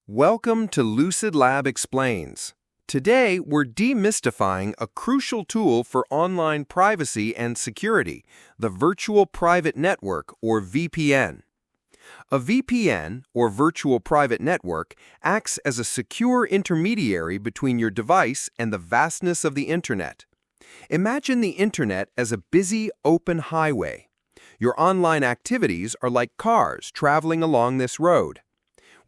Welcome to Lucid Lab Explains. Today, we're demystifying a crucial tool for online privacy and security, the Virtual Private Network, or VPN. A VPN, or Virtual Private Network, acts as a secure intermediary between your device and the vastness of the Internet. Imagine the Internet as a busy, open highway. Your online activities are like cars traveling along this road.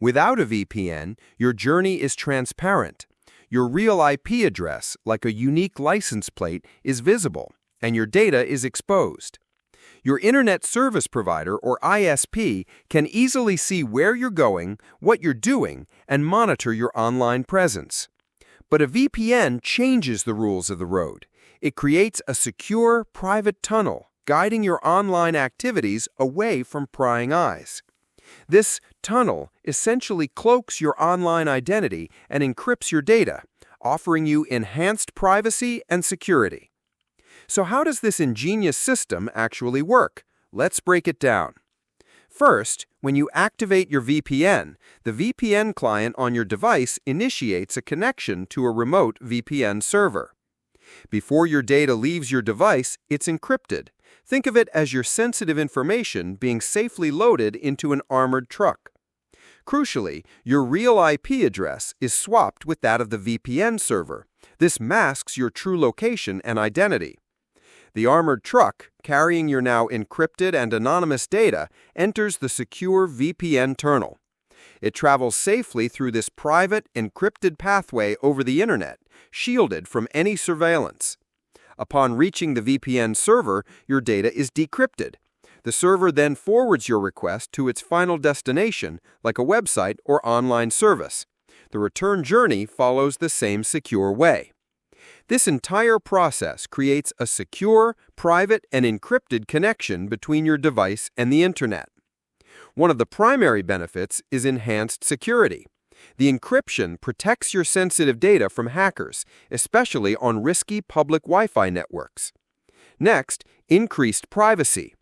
Without a VPN, your journey is transparent. Your real IP address, like a unique license plate, is visible, and your data is exposed. Your Internet Service Provider, or ISP, can easily see where you're going, what you're doing, and monitor your online presence. But a VPN changes the rules of the road. It creates a secure, private tunnel, guiding your online activities away from prying eyes. This tunnel essentially cloaks your online identity and encrypts your data, offering you enhanced privacy and security. So how does this ingenious system actually work? Let's break it down. First, when you activate your VPN, the VPN client on your device initiates a connection to a remote VPN server. Before your data leaves your device, it's encrypted. Think of it as your sensitive information being safely loaded into an armored truck. Crucially, your real IP address is swapped with that of the VPN server. This masks your true location and identity. The armored truck, carrying your now encrypted and anonymous data, enters the secure VPN tunnel. It travels safely through this private, encrypted pathway over the Internet, shielded from any surveillance. Upon reaching the VPN server, your data is decrypted. The server then forwards your request to its final destination, like a website or online service. The return journey follows the same secure way. This entire process creates a secure, private, and encrypted connection between your device and the Internet. One of the primary benefits is enhanced security. The encryption protects your sensitive data from hackers, especially on risky public Wi-Fi networks. Next, increased privacy.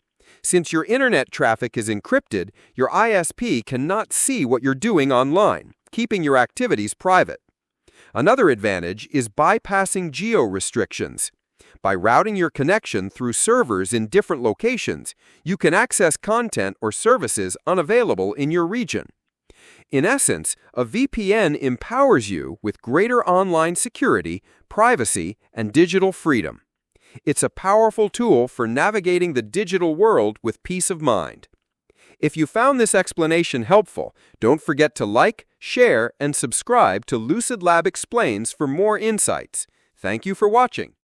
Since your Internet traffic is encrypted, your ISP cannot see what you're doing online, keeping your activities private. Another advantage is bypassing geo-restrictions. By routing your connection through servers in different locations, you can access content or services unavailable in your region. In essence, a VPN empowers you with greater online security, privacy, and digital freedom. It's a powerful tool for navigating the digital world with peace of mind. If you found this explanation helpful, don't forget to like, share, and subscribe to Lucid Lab Explains for more insights. Thank you for watching.